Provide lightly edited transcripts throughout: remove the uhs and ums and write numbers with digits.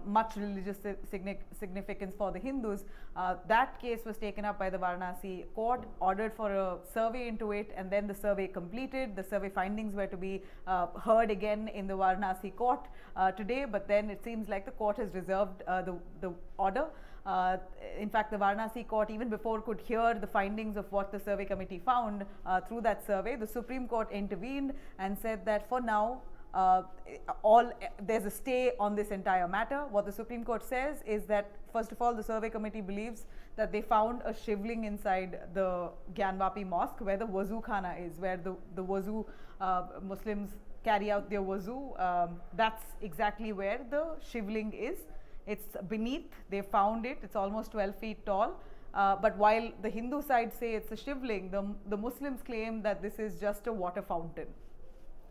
much religious significance for the Hindus. That case was taken up by the Varanasi court, ordered for a survey into it, and then the survey completed. The survey findings were to be heard again in the Varanasi court today, but then it seems like the court has reserved the order. In fact, the Varanasi court, even before could hear the findings of what the survey committee found through that survey, the Supreme Court intervened and said that for now, there's a stay on this entire matter. What the Supreme Court says is that, first of all, the survey committee believes that they found a shivling inside the Gyanvapi mosque where the wuzu khana is, where the wuzu Muslims carry out their wuzu. That's exactly where the shivling is. It's beneath, they found it, it's almost 12 feet tall. But while the Hindu side say it's a shivling, the Muslims claim that this is just a water fountain.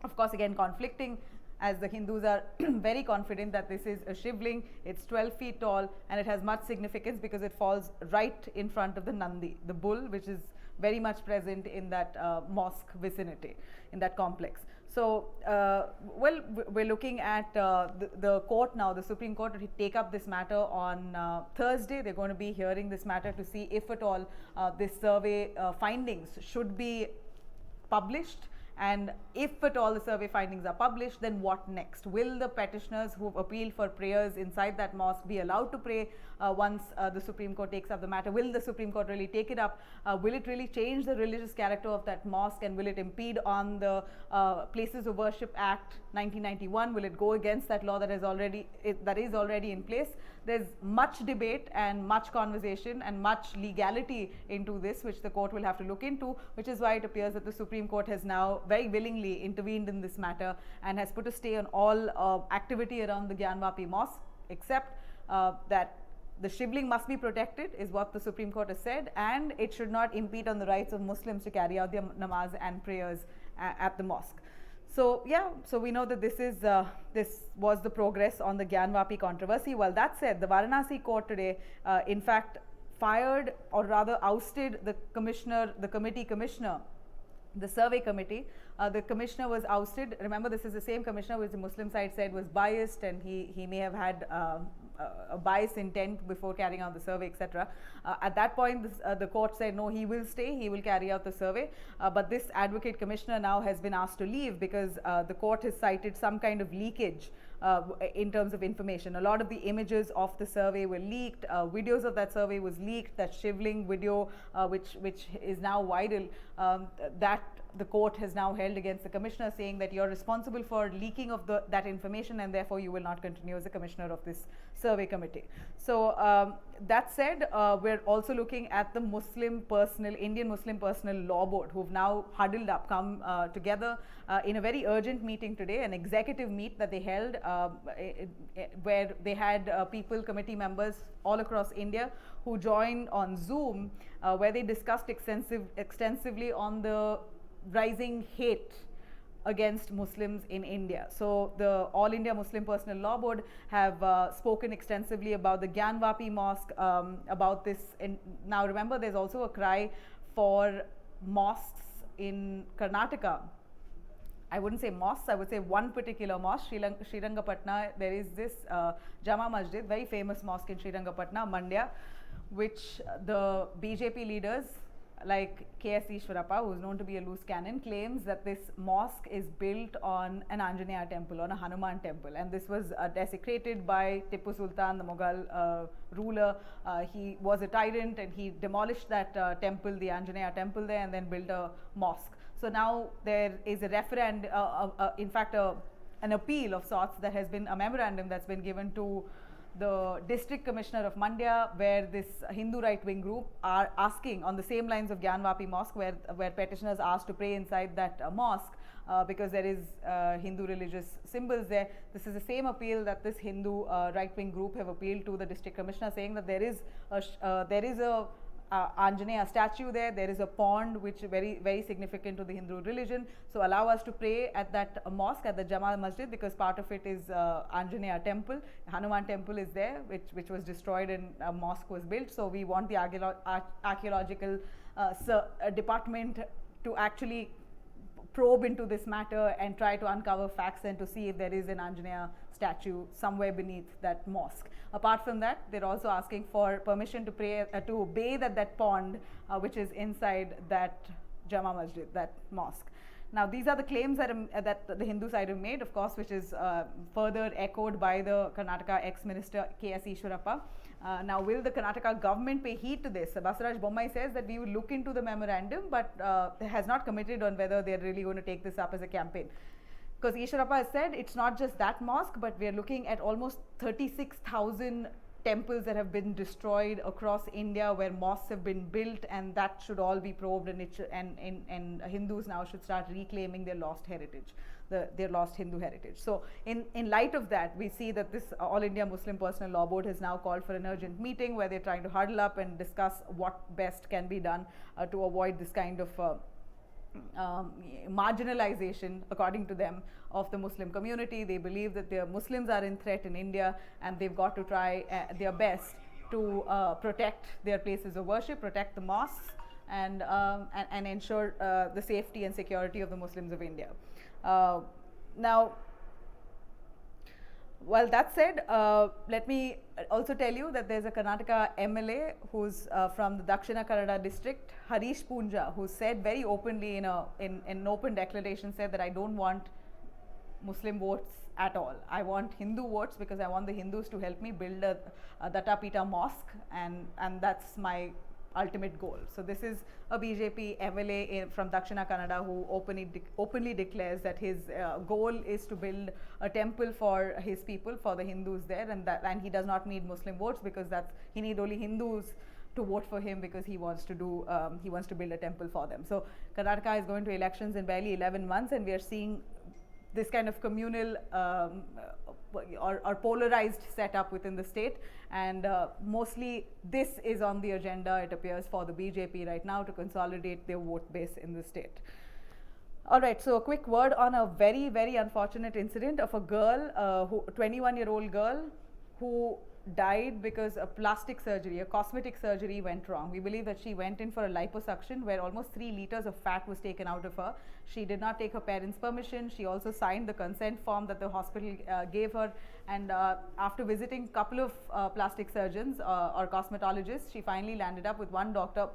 Of course, again conflicting, as the Hindus are very confident that this is a shivling. It's 12 feet tall and it has much significance because it falls right in front of the Nandi, the bull, which is very much present in that mosque vicinity, in that complex. So, well, we're looking at the court now, the Supreme Court, to take up this matter on Thursday. They're going to be hearing this matter to see if at all this survey findings should be published. And if at all the survey findings are published, then what next? Will the petitioners who have appealed for prayers inside that mosque be allowed to pray once the Supreme Court takes up the matter? Will the Supreme Court really take it up? Will it really change the religious character of that mosque, and will it impede on the Places of Worship Act 1991? Will it go against that law that is already in place? There's much debate and much conversation and much legality into this, which the court will have to look into, which is why it appears that the Supreme Court has now very willingly intervened in this matter and has put a stay on all activity around the Gyanvapi mosque, except that the shivling must be protected, is what the Supreme Court has said, and it should not impede on the rights of Muslims to carry out their namaz and prayers at the mosque. So yeah, so we know that this was the progress on the Gyanvapi controversy. Well, that said, the Varanasi court today, in fact, fired, or rather ousted, the committee commissioner. The survey committee, the commissioner was ousted. Remember, this is the same commissioner which the Muslim side said was biased, and he may have had a biased intent before carrying out the survey, etc. At that point, the court said no, he will stay, he will carry out the survey. But this advocate commissioner now has been asked to leave because the court has cited some kind of leakage in terms of information. A lot of the images of the survey were leaked, videos of that survey was leaked, that shivling video which is now viral, that the court has now held against the commissioner, saying that you're responsible for leaking of that information, and therefore you will not continue as the commissioner of this survey committee. So that said, we're also looking at the Indian Muslim Personal Law Board, who've now huddled up, come together in a very urgent meeting today, an executive meet that they held, where they had committee members all across India who joined on Zoom, where they discussed extensively on the rising hate against Muslims in India. So the All India Muslim Personal Law Board have spoken extensively about the Gyanvapi mosque, about this. And now remember, there's also a cry for mosques in Karnataka. I wouldn't say mosques, I would say one particular mosque, Srirangapatna. There is this Jama Masjid, very famous mosque in Srirangapatna, Mandya, which the BJP leaders like K.S. Ishwarappa, who is known to be a loose cannon, claims that this mosque is built on an Anjaneya temple, on a Hanuman temple, and this was desecrated by Tipu Sultan, the Mughal ruler. He was a tyrant and he demolished that temple, the Anjaneya temple there, and then built a mosque. So now there is a referendum, in fact an appeal of sorts, that has been a memorandum that's been given to the district commissioner of Mandya, where this Hindu right-wing group are asking, on the same lines of Gyanvapi mosque, where petitioners asked to pray inside that mosque because there is Hindu religious symbols there. This is the same appeal that this Hindu right-wing group have appealed to the district commissioner, saying that there is a Anjaneya statue there, there is a pond which is very, very significant to the Hindu religion. So allow us to pray at that mosque, at the Jama Masjid, because part of it is Anjaneya temple. Hanuman temple is there, which was destroyed and a mosque was built. So we want the archaeological department to actually probe into this matter and try to uncover facts and to see if there is an Anjaneya statue somewhere beneath that mosque. Apart from that, they're also asking for permission to pray, to bathe at that pond, which is inside that Jama Masjid, that mosque. Now, these are the claims that the Hindu side have made, of course, which is further echoed by the Karnataka ex-minister K.S. Ishwarappa. Now, will the Karnataka government pay heed to this? Basaraj Bommai says that we will look into the memorandum, but has not committed on whether they're really going to take this up as a campaign. Because Ishwarappa has said it's not just that mosque, but we are looking at almost 36,000 temples that have been destroyed across India, where mosques have been built, and that should all be probed, and Hindus now should start reclaiming their lost heritage, their lost Hindu heritage. So in light of that, we see that this All India Muslim Personal Law Board has now called for an urgent meeting where they're trying to huddle up and discuss what best can be done to avoid this kind of marginalization, according to them, of the Muslim community. They believe that the Muslims are in threat in India, and they've got to try their best to protect their places of worship, protect the mosques, and ensure the safety and security of the Muslims of India. Now, well, that said, let me also tell you that there's a Karnataka MLA who's from the Dakshina Kannada district, Harish Poonja, who said very openly in an open declaration, said that I don't want Muslim votes at all. I want Hindu votes because I want the Hindus to help me build a Dattapita mosque, and that's my ultimate goal. So this is a BJP MLA from Dakshina Kannada who openly declares that his goal is to build a temple for his people, for the Hindus there, and he does not need Muslim votes, because he needs only Hindus to vote for him, because he wants to build a temple for them. So Karnataka is going to elections in barely 11 months, and we are seeing this kind of communal or polarized setup within the state, and mostly this is on the agenda, it appears, for the BJP right now to consolidate their vote base in the state. All right, so a quick word on a very, very unfortunate incident of a girl, 21-year-old girl, who died because a plastic surgery, a cosmetic surgery went wrong. We believe that she went in for a liposuction where almost 3 liters of fat was taken out of her. She did not take her parents' permission. She also signed the consent form that the hospital gave her, and after visiting a couple of plastic surgeons or cosmetologists, she finally landed up with one doctor.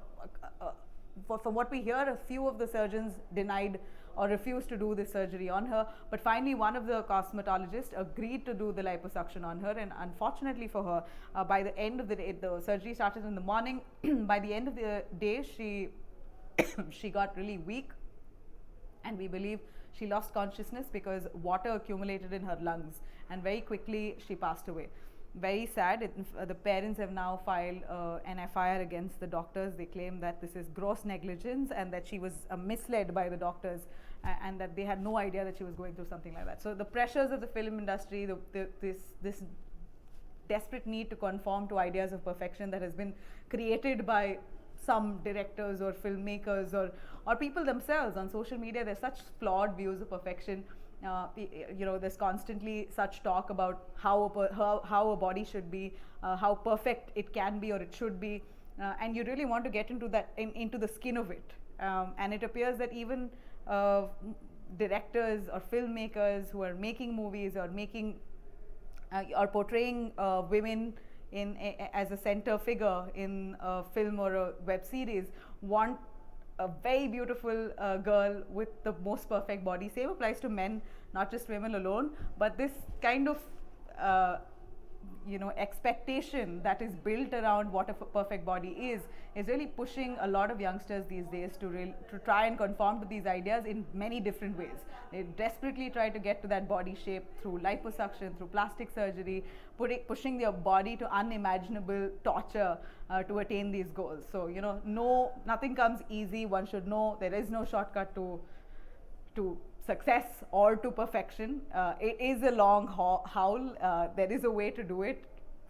From what we hear, a few of the surgeons denied or refused to do this surgery on her, but finally one of the cosmetologists agreed to do the liposuction on her, and unfortunately for her, by the end of the day, the surgery started in the morning, by the end of the day she got really weak, and we believe she lost consciousness because water accumulated in her lungs, and very quickly she passed away. Very sad. The parents have now filed an FIR against the doctors. They claim that this is gross negligence and that she was misled by the doctors, and that they had no idea that she was going through something like that. So the pressures of the film industry, this desperate need to conform to ideas of perfection that has been created by some directors or filmmakers or people themselves on social media. There's such flawed views of perfection. There's constantly such talk about how a body should be, how perfect it can be or it should be, and you really want to get into that, into the skin of it. And it appears that even directors or filmmakers who are making movies or portraying women as a center figure in a film or a web series want a very beautiful girl with the most perfect body. Same applies to men, not just women alone, but this kind of expectation that is built around what a perfect body is really pushing a lot of youngsters these days to try and conform to these ideas in many different ways. They desperately try to get to that body shape through liposuction, through plastic surgery, pushing their body to unimaginable torture to attain these goals. So nothing comes easy. One should know there is no shortcut to success or to perfection. It is a long haul. There is a way to do it.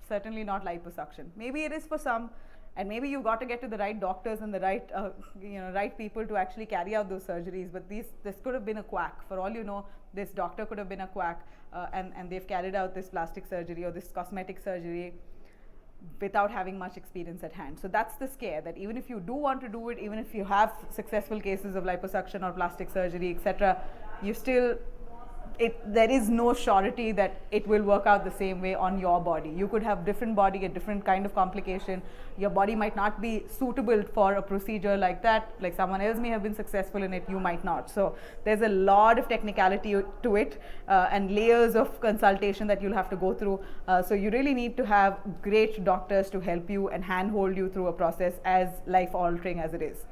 Certainly not liposuction. Maybe it is for some, and maybe you got to get to the right doctors and the right people to actually carry out those surgeries. But this could have been a quack. For all you know, this doctor could have been a quack, and they've carried out this plastic surgery or this cosmetic surgery without having much experience at hand. So that's the scare, that even if you do want to do it, even if you have successful cases of liposuction or plastic surgery, etc., you still, there is no surety that it will work out the same way on your body. You could have different body, a different kind of complication. Your body might not be suitable for a procedure like that. Like someone else may have been successful in it, you might not. So there's a lot of technicality to it and layers of consultation that you'll have to go through. So you really need to have great doctors to help you and handhold you through a process as life altering as it is.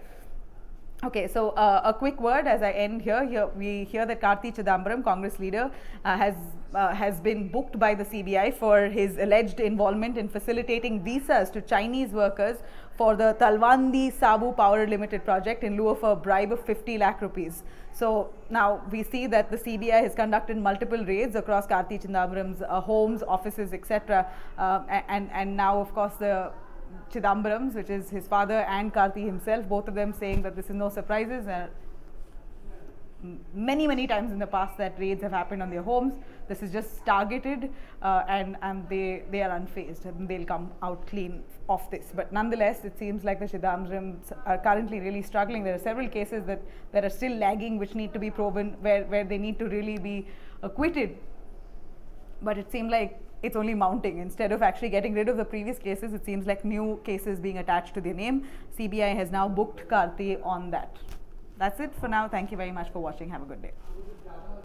Okay, so a quick word as I end here. We hear that Karthi Chidambaram, Congress leader, has been booked by the CBI for his alleged involvement in facilitating visas to Chinese workers for the Talwandi Sabu Power Limited project in lieu of a bribe of 50 lakh rupees. So now we see that the CBI has conducted multiple raids across Karthi Chidambaram's homes, offices, etc. And now, of course, the Chidambarams, which is his father and Karthi himself, both of them saying that this is no surprises. Many times in the past that raids have happened on their homes. This is just targeted and they are unfazed and they'll come out clean of this. But nonetheless, it seems like the Chidambarams are currently really struggling. There are several cases that are still lagging, which need to be proven, where they need to really be acquitted. But it seems like it's only mounting. Instead of actually getting rid of the previous cases, it seems like new cases being attached to their name. CBI has now booked Karthi on that. That's it for now. Thank you very much for watching. Have a good day.